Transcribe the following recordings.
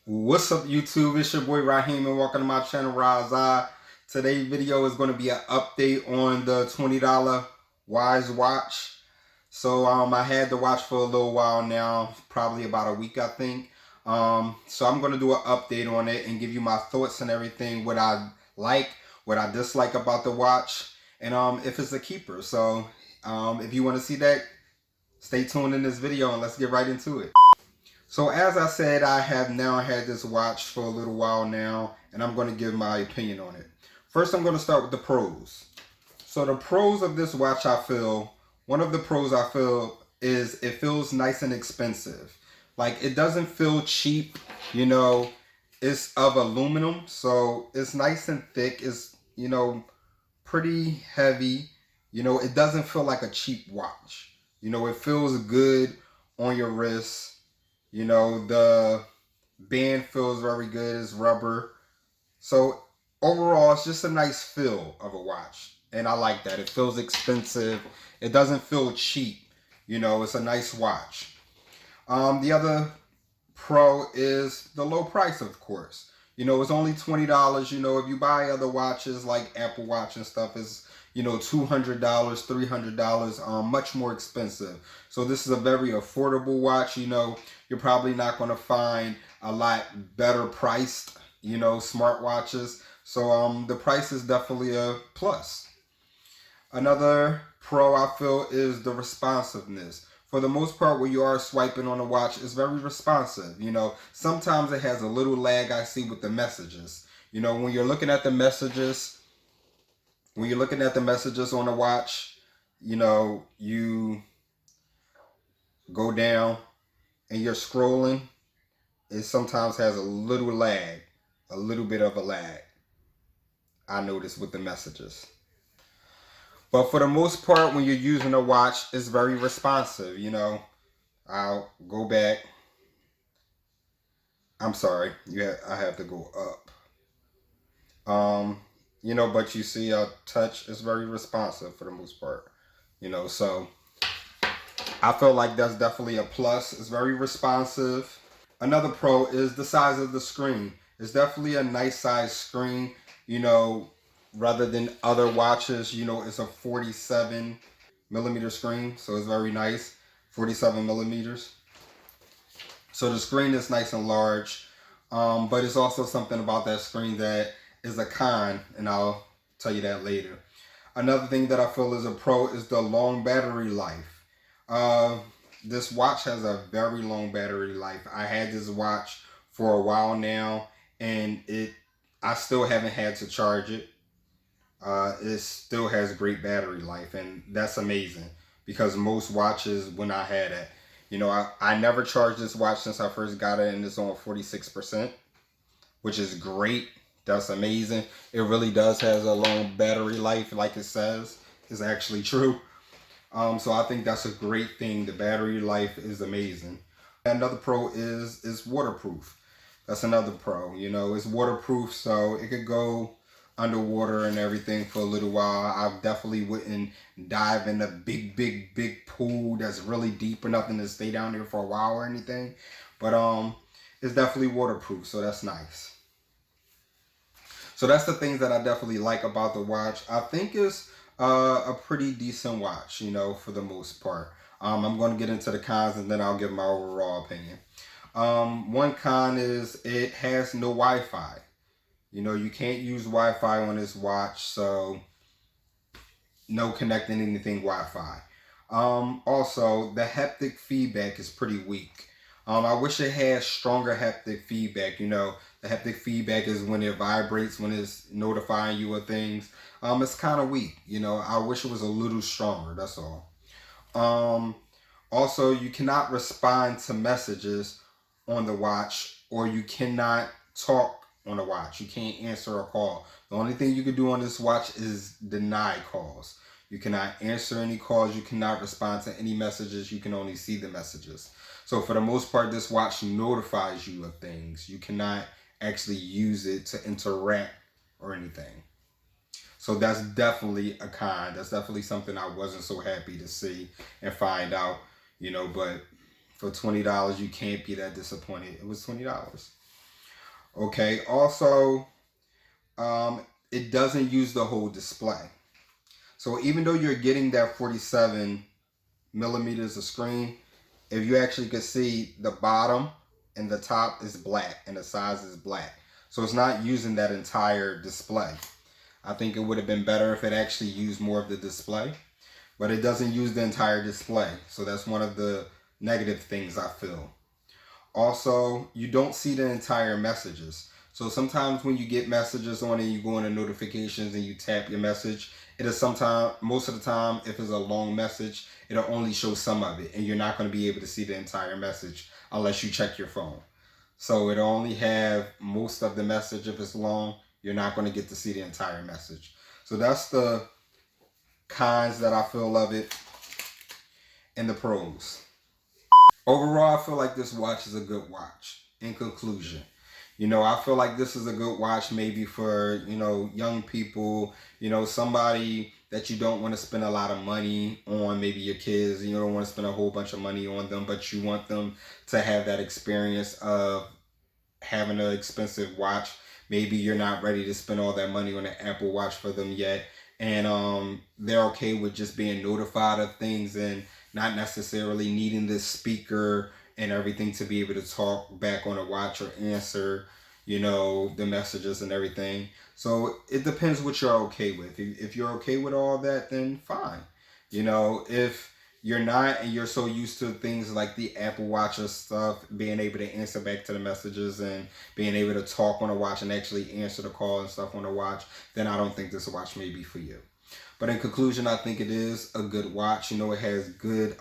What's up, YouTube? It's your boy Raheem and welcome to my channel, Razai. Today's video is going to be an update on the $20 Wyze watch. So I had the watch for a little while now, probably about a week I think. So I'm going to do an update on it and give you my thoughts and everything, what I like, what I dislike about the watch, and if it's a keeper. So if you want to see that, stay tuned in this video and let's get right into it. So as I said, I have now had this watch for a little while now, and I'm going to give my opinion on it. First, I'm going to start with the pros. So the pros of this watch, one of the pros I feel is it feels nice and expensive. Like, it doesn't feel cheap, it's of aluminum, so it's nice and thick. It's, pretty heavy. It doesn't feel like a cheap watch. It feels good on your wrist. The band feels very good. It's rubber. So overall, it's just a nice feel of a watch. And I like that. It feels expensive. It doesn't feel cheap. It's a nice watch. The other pro is the low price, of course. It's only $20. If you buy other watches like Apple Watch and stuff, it's $200, $300, much more expensive. So this is a very affordable watch. You're probably not going to find a lot better priced, smartwatches. So the price is definitely a plus. Another pro I feel is the responsiveness. For the most part, when you are swiping on a watch, it's very responsive. Sometimes it has a little lag I see with the messages. When you're looking at the messages, on the watch, you go down and you're scrolling, it sometimes has a little lag, a little bit of a lag, I notice with the messages. But for the most part, when you're using a watch, it's very responsive. I'll go back. I'm sorry, I have to go up. But you see a touch is very responsive for the most part. So I feel like that's definitely a plus. It's very responsive. Another pro is the size of the screen. It's definitely a nice size screen, rather than other watches. It's a 47 millimeter screen, so it's very nice. 47 millimeters. So the screen is nice and large, but it's also something about that screen that is a con, and I'll tell you that later. Another thing that I feel is a pro is the long battery life. This watch has a very long battery life. I had this watch for a while now, and I still haven't had to charge it. It still has great battery life, and that's amazing because most watches, when I had it, I never charged this watch since I first got it, and it's on 46%, which is great. That's amazing. It really does has a long battery life, like it says. It's actually true. So I think that's a great thing. The battery life is amazing. Another pro is waterproof. That's another pro. It's waterproof, so it could go underwater and everything for a little while. I definitely wouldn't dive in a big pool that's really deep or nothing to stay down there for a while or anything. But it's definitely waterproof, so that's nice. So that's the things that I definitely like about the watch. I think it's a pretty decent watch, for the most part. I'm going to get into the cons and then I'll give my overall opinion. One con is it has no Wi-Fi. You can't use Wi-Fi on this watch, so no connecting anything Wi-Fi. Also, the haptic feedback is pretty weak. I wish it had stronger haptic feedback. The haptic feedback is when it vibrates, when it's notifying you of things. It's kind of weak. I wish it was a little stronger. That's all. Also, you cannot respond to messages on the watch, or you cannot talk on the watch. You can't answer a call. The only thing you can do on this watch is deny calls. You cannot answer any calls. You cannot respond to any messages. You can only see the messages. So for the most part, this watch notifies you of things. You cannot actually use it to interact or anything. So that's definitely a con. That's definitely something I wasn't so happy to see and find out, but for $20, you can't be that disappointed. It was $20. Okay, also, it doesn't use the whole display. So even though you're getting that 47 millimeters of screen, if you actually could see, the bottom and the top is black and the size is black. So it's not using that entire display. I think it would have been better if it actually used more of the display, but it doesn't use the entire display. So that's one of the negative things I feel. Also, you don't see the entire messages. So sometimes when you get messages on and you go into notifications and you tap your message, it is sometimes, most of the time, if it's a long message, it'll only show some of it, and you're not going to be able to see the entire message unless you check your phone. So it'll only have most of the message. If it's long, you're not going to get to see the entire message. So that's the cons that I feel of it and the pros. Overall, I feel like this watch is a good watch. In conclusion, I feel like this is a good watch maybe for, young people, somebody that you don't want to spend a lot of money on, maybe your kids, and you don't want to spend a whole bunch of money on them, but you want them to have that experience of having an expensive watch. Maybe you're not ready to spend all that money on an Apple Watch for them yet, and they're okay with just being notified of things and not necessarily needing this speaker and everything to be able to talk back on a watch or answer, the messages and everything. So it depends what you're okay with. If you're okay with all that, then fine. If you're not, and you're so used to things like the Apple Watch or stuff, being able to answer back to the messages and being able to talk on a watch and actually answer the call and stuff on a watch, then I don't think this watch may be for you. But in conclusion, I think it is a good watch. It has good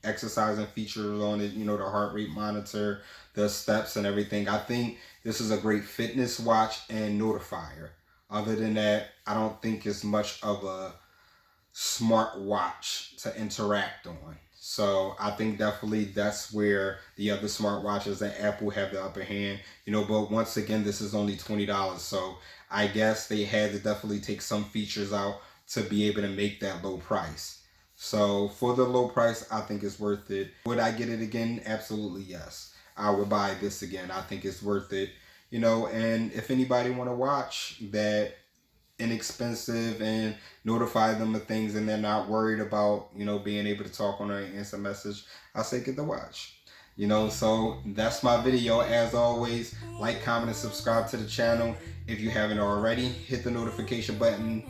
exercising features on it, the heart rate monitor, the steps and everything. I think this is a great fitness watch and notifier. Other than that, I don't think it's much of a smart watch to interact on. So I think definitely that's where the other smartwatches and Apple have the upper hand. But once again, this is only $20. So I guess they had to definitely take some features out to be able to make that low price. So for the low price, I think it's worth it. Would I get it again? Absolutely yes. I would buy this again. I think it's worth it. And if anybody want to watch that inexpensive and notify them of things and they're not worried about, being able to talk on an answer message, I say get the watch. So that's my video. As always, like, comment, and subscribe to the channel. If you haven't already, hit the notification button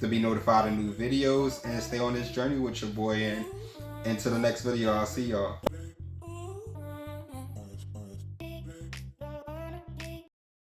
to be notified of new videos and stay on this journey with your boy. And until the next video, I'll see y'all.